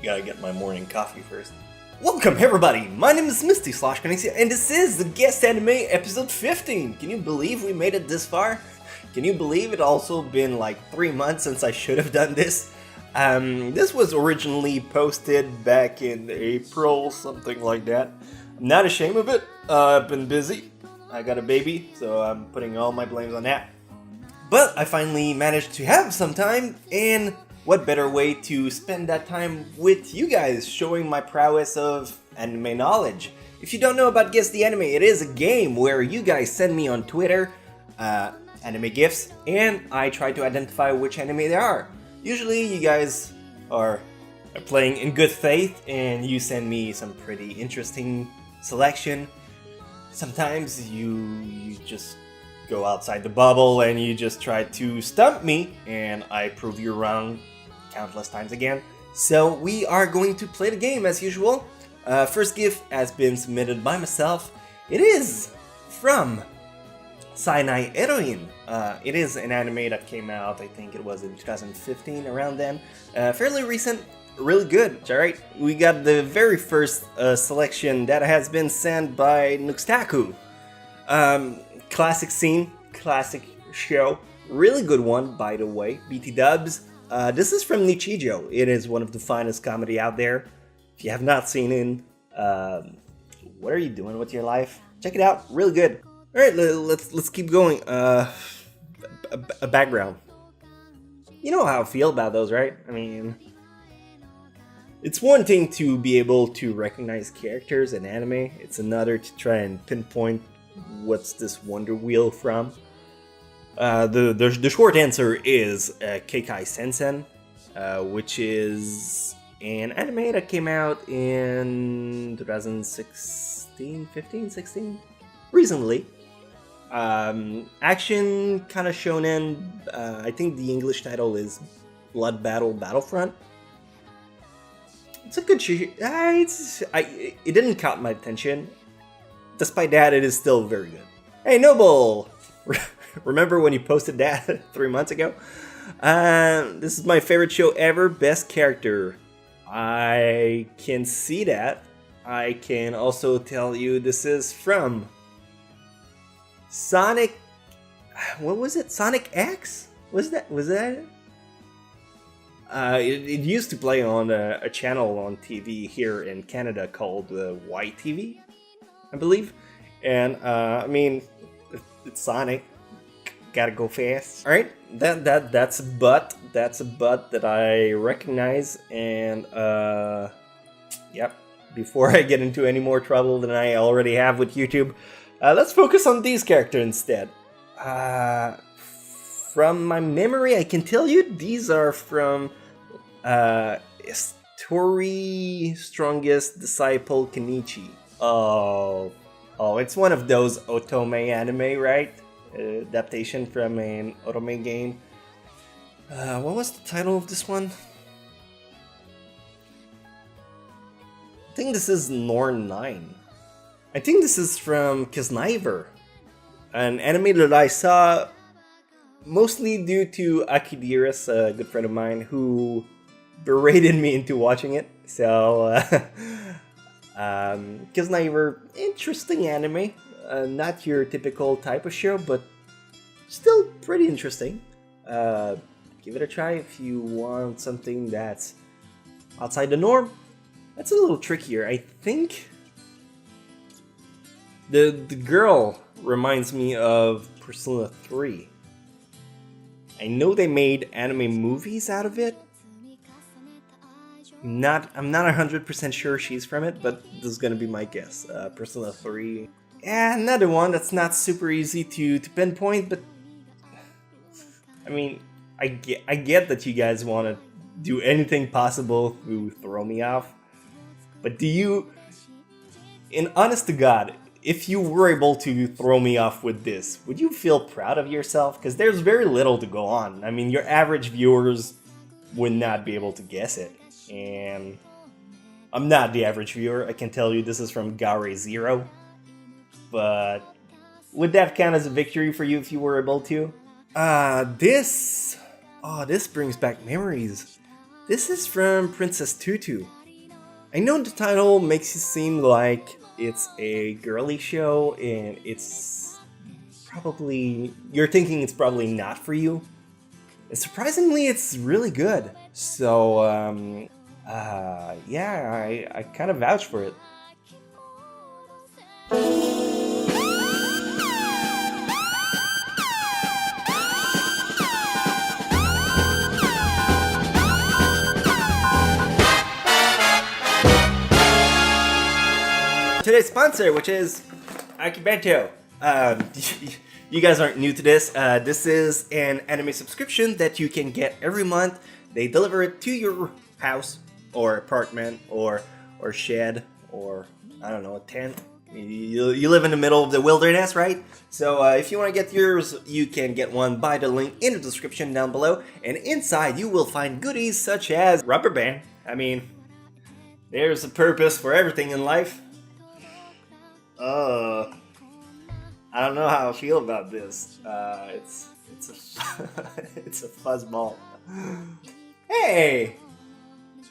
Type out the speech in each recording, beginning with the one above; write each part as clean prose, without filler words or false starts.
Gotta get my morning coffee first. Welcome everybody, my name is Misty Sloshkanixia, and this is the Guest Anime episode 15. Can you believe we made it this far? Can you believe it also been like 3 months since I should have done this? This was originally posted back in April, something like that. I'm not ashamed of it. I've been busy. I got a baby, so I'm putting all my blames on that. But I finally managed to have some time, and what better way to spend that time with you guys, showing my prowess of anime knowledge. If you don't know about Guess the Anime, it is a game where you guys send me on Twitter anime gifs, and I try to identify which anime they are. Usually you guys are playing in good faith, and you send me some pretty interesting selection. Sometimes you just go outside the bubble and you just try to stump me, and I prove you wrong countless times again. So we are going to play the game as usual. First gift has been submitted by myself. It is from Sainai Eroin. It is an anime that came out, I think it was in 2015, around then. Fairly recent, really good. Alright, we got the very first selection that has been sent by Nuxtaku. Classic scene, classic show, really good one, by the way. BT dubs. This is from Nichijou. It is one of the finest comedy out there. If you have not seen it, what are you doing with your life? Check it out, really good. All right, let's keep going. A background. You know how I feel about those, right? I mean, it's one thing to be able to recognize characters in anime. It's another to try and pinpoint what's this Wonder Wheel from? The short answer is Keikai Sensen, which is an anime that came out in 2016, 15, 16? Recently. Action, kind of shonen. I think the English title is Blood Battle Battlefront. It's a good show. It didn't caught my attention. Despite that, it is still very good. Hey, Noble! Remember when you posted that 3 months ago? This is my favorite show ever. Best character. I can see that. I can also tell you this is from Sonic. What was it? Sonic X? Was that it? It used to play on a channel on TV here in Canada called YTV, I believe. And I mean, it's Sonic. Gotta go fast. All right, that's a butt. That's a butt that I recognize. And yep. Before I get into any more trouble than I already have with YouTube, let's focus on these characters instead. From my memory, I can tell you these are from Story Strongest Disciple Kenichi. Oh, it's one of those otome anime, right? Adaptation from an otome game. What was the title of this one? I think this is Norn 9. I think this is from Kiznaiver, an anime that I saw mostly due to Akidiris, a good friend of mine, who berated me into watching it. So, Kiznaiver, interesting anime. Not your typical type of show, but still pretty interesting. Give it a try if you want something that's outside the norm. That's a little trickier. I think the girl reminds me of Persona 3. I know they made anime movies out of it. I'm not 100% sure she's from it, but this is gonna be my guess. Persona 3. Yeah, another one that's not super easy to pinpoint, but I mean, I get that you guys want to do anything possible to throw me off, but do you, in honest to God, if you were able to throw me off with this, would you feel proud of yourself? Because there's very little to go on. I mean, your average viewers would not be able to guess it, and I'm not the average viewer. I can tell you this is from Gare Zero. But would that count as a victory for you if you were able to? This brings back memories. This is from Princess Tutu. I know the title makes it seem like it's a girly show and it's probably... you're thinking it's probably not for you. And surprisingly, it's really good. So, yeah, I kind of vouch for it. Today's sponsor, which is Akibento. You guys aren't new to this. This is an anime subscription that you can get every month. They deliver it to your house or apartment or shed or, I don't know, a tent. You live in the middle of the wilderness, right? So if you want to get yours, you can get one by the link in the description down below. And inside you will find goodies such as rubber band. I mean, there's a purpose for everything in life. I don't know how I feel about this. It's a it's a fuzzball. Hey,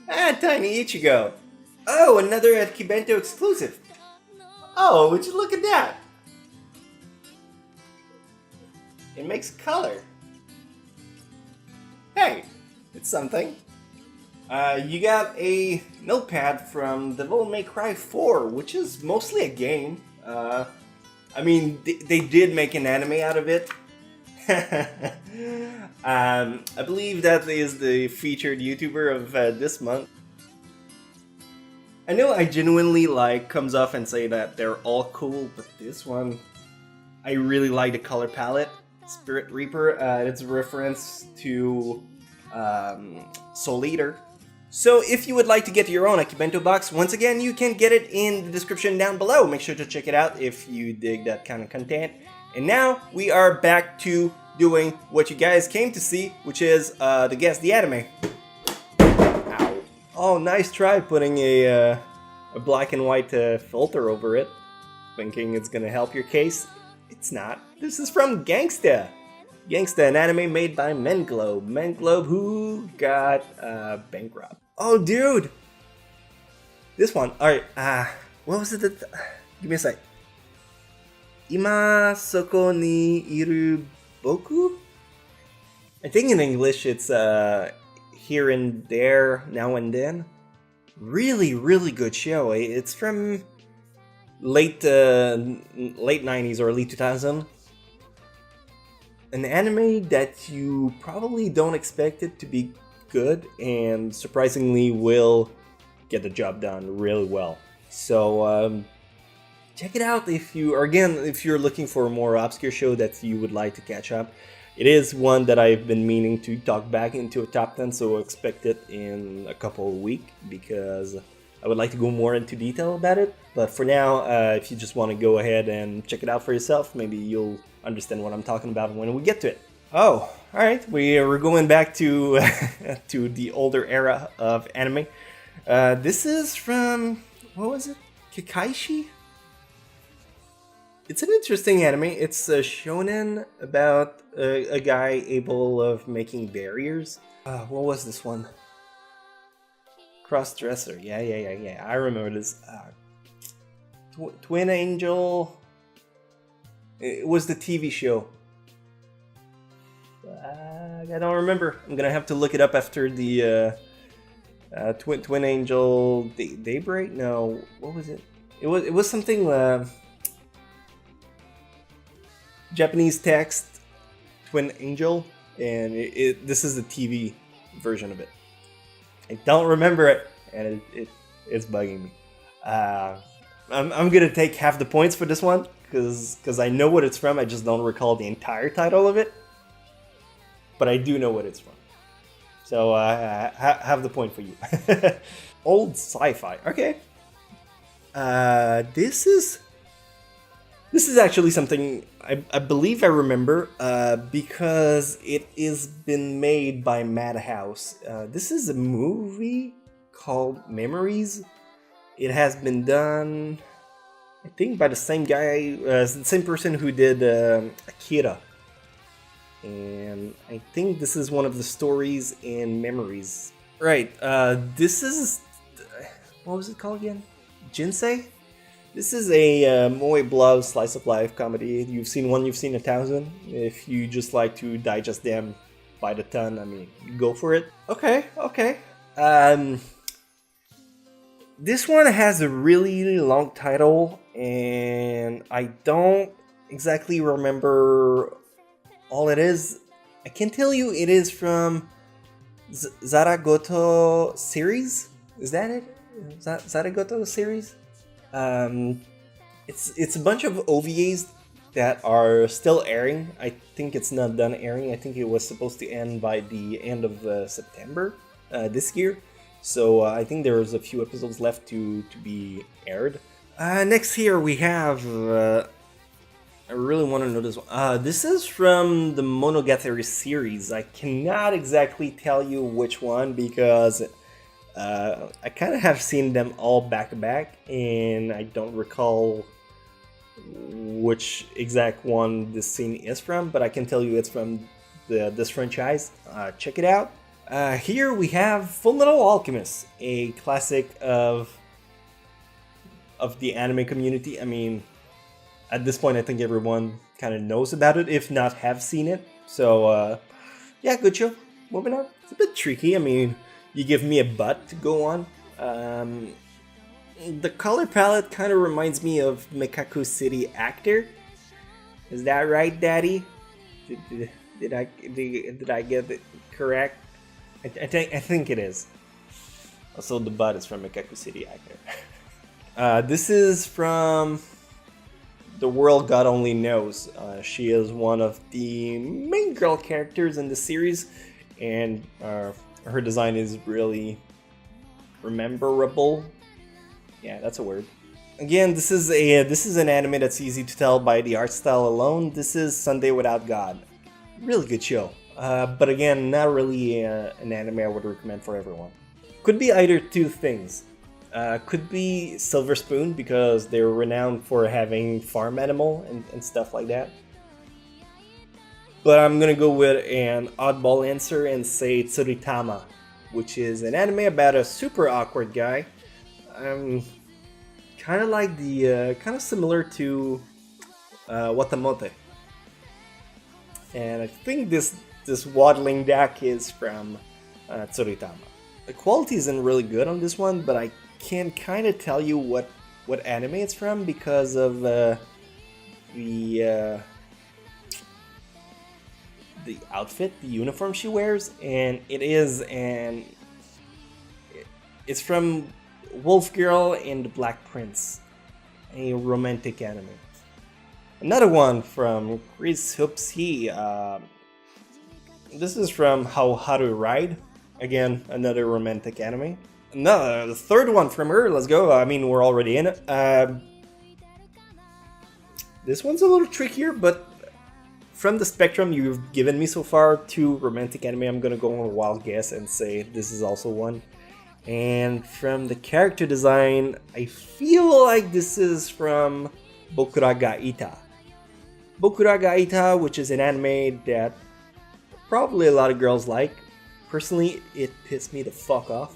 Tiny Ichigo. Oh, another Akibento exclusive. Oh, would you look at that? It makes color. Hey, it's something. You got a notepad from Devil May Cry 4, which is mostly a game. I mean, they did make an anime out of it. I believe that is the featured YouTuber of this month. I know I genuinely comes off and say that they're all cool, but this one, I really like the color palette. Spirit Reaper, it's a reference to Soul Eater. So if you would like to get your own Akibento box, once again, you can get it in the description down below. Make sure to check it out if you dig that kind of content. And now we are back to doing what you guys came to see, which is the Guess the Anime. Ow. Oh, nice try putting a black and white filter over it, thinking it's gonna help your case. It's not. This is from Gangsta. Gangsta, an anime made by Menglobe. Menglobe, who got bankrupt. Oh, dude! This one. Alright, what was it? Give me a sec. Ima soko ni iru boku? I think in English it's here and there, now and then. Really, really good show. It's from late 90s or early 2000s. An anime that you probably don't expect it to be good and surprisingly will get the job done really well. So check it out if you're looking for a more obscure show that you would like to catch up. It is one that I've been meaning to talk back into a top 10, so expect it in a couple of weeks because I would like to go more into detail about it. But for now, if you just want to go ahead and check it out for yourself, maybe you'll understand what I'm talking about when we get to it. Oh, alright, we're going back to to the older era of anime. This is from, what was it? Kikaishi? It's an interesting anime. It's a shonen about a guy able of making barriers. What was this one? Cross-dresser. Yeah. I remember this. Twin Angel. It was the TV show. I don't remember. I'm gonna have to look it up after the Twin Angel Daybreak. No, what was it? It was something. Japanese text, Twin Angel, and this is the TV version of it. I don't remember it, and it's bugging me. I'm gonna take half the points for this one because I know what it's from. I just don't recall the entire title of it, but I do know what it's from. So have the point for you. Old sci-fi. Okay. This is actually something I believe I remember because it is been made by Madhouse. This is a movie called Memories. It has been done, I think, by the same guy, the same person who did Akira. And I think this is one of the stories in Memories. Right. This is what was it called again? Jinsei. This is a moe blove slice of life comedy. You've seen one, you've seen 1,000. If you just like to digest them by the ton, I mean, go for it. Okay, okay. This one has a really long title, and I don't exactly remember all it is. I can tell you it is from Zaragoto series. Is that it? Zaragoto series? It's a bunch of OVAs that are still airing. I think it's not done airing. I think it was supposed to end by the end of September this year. So I think there's a few episodes left to be aired. Next here we have... I really want to know this one. This is from the Monogatari series. I cannot exactly tell you which one because I kind of have seen them all back to back, and I don't recall which exact one this scene is from, but I can tell you it's from this franchise. Check it out. Here we have Fullmetal Alchemist, a classic of the anime community. I mean, at this point, I think everyone kind of knows about it, if not have seen it. So, yeah, good show. Moving on. It's a bit tricky. I mean, you give me a butt to go on. The color palette kind of reminds me of Mekaku City Actor. Is that right, Daddy? Did I get it correct? I think it is. Also, the butt is from Mekaku City Actor. This is from The World God Only Knows. She is one of the main girl characters in the series, and her design is really rememberable. Yeah, that's a word. Again, this is an anime that's easy to tell by the art style alone. This is Sunday Without God. Really good show. But again, not really an anime I would recommend for everyone. Could be either two things. Could be Silver Spoon because they're renowned for having farm animal and stuff like that. But I'm gonna go with an oddball answer and say Tsuritama, which is an anime about a super awkward guy. Kind of like kind of similar to Watamote. And I think this waddling duck is from Tsuritama. The quality isn't really good on this one, but I can kind of tell you what anime it's from because of the outfit, the uniform she wears, and it's from Wolf Girl and the Black Prince, a romantic anime. Another one from Chris Hoopsy. This is from How Haru Ride. Again, another romantic anime. No, the third one from her. Let's go. I mean, we're already in it. This one's a little trickier, but from the spectrum you've given me so far, two romantic anime, I'm gonna go on a wild guess and say this is also one. And from the character design, I feel like this is from Bokura ga Ita. Bokura ga Ita, which is an anime that probably a lot of girls like. Personally, it pissed me the fuck off.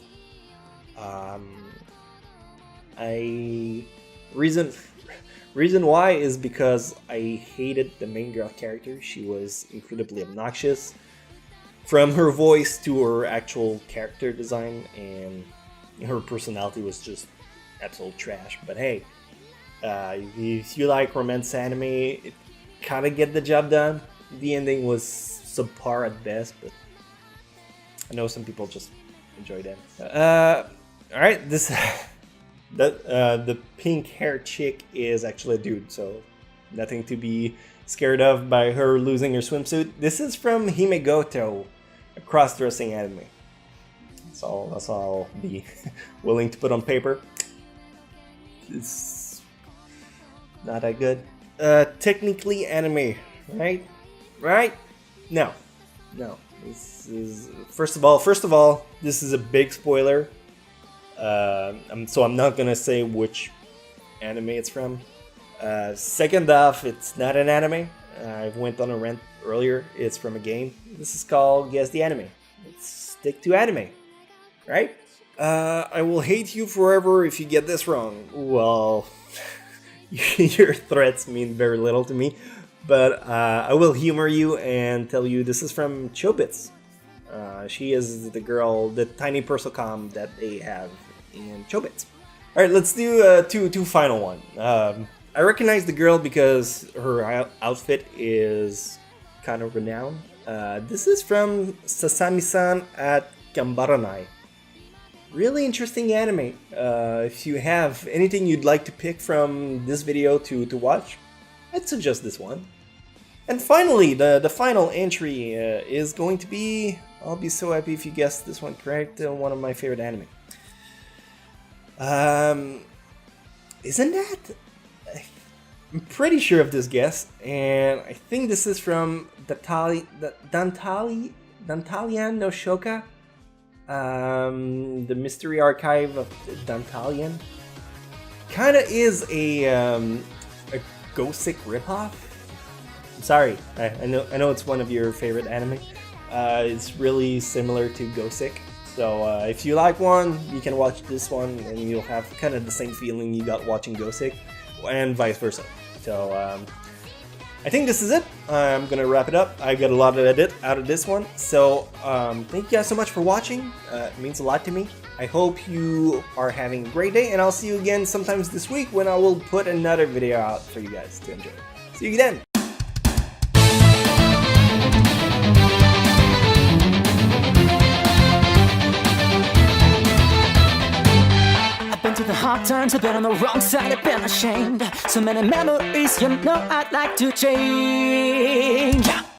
Reason why is because I hated the main girl character. She was incredibly obnoxious, from her voice to her actual character design, and her personality was just absolute trash. But hey, if you like romance anime, it kind of get the job done. The ending was subpar at best, but I know some people just enjoy that. All right, the pink hair chick is actually a dude, so nothing to be scared of by her losing her swimsuit. This is from Himegoto, a cross-dressing anime. That's all I'll be willing to put on paper. It's not that good. Technically anime, right? Right? No. This is first of all, this is a big spoiler. So I'm not gonna say which anime it's from. Second off, it's not an anime. I went on a rant earlier. It's from a game. This is called Guess the Anime. Let's stick to anime. right? I will hate you forever if you get this wrong. Well, your threats mean very little to me, but I will humor you and tell you this is from Chobits. She is the girl, the tiny Persocom that they have in Chobits. All right, let's do two final one. I recognize the girl because her outfit is kind of renowned. This is from Sasami-san at Gambaranai. Really interesting anime. If you have anything you'd like to pick from this video to watch, I'd suggest this one. And finally, the final entry is going to be, I'll be so happy if you guessed this one correct, one of my favorite anime. Isn't that? I'm pretty sure of this guess, and I think this is from Dantalian no Shoka, the Mystery Archive of Dantalian. Kinda is a Gosick ripoff. I'm sorry, I know it's one of your favorite anime. It's really similar to Gosick. So if you like one, you can watch this one and you'll have kind of the same feeling you got watching Gosick, and vice versa. So I think this is it. I'm gonna wrap it up. I got a lot of edit out of this one. So thank you guys so much for watching. It means a lot to me. I hope you are having a great day, and I'll see you again sometimes this week when I will put another video out for you guys to enjoy. See you then. The hard times, I've been on the wrong side, I've been ashamed. So many memories, you know I'd like to change.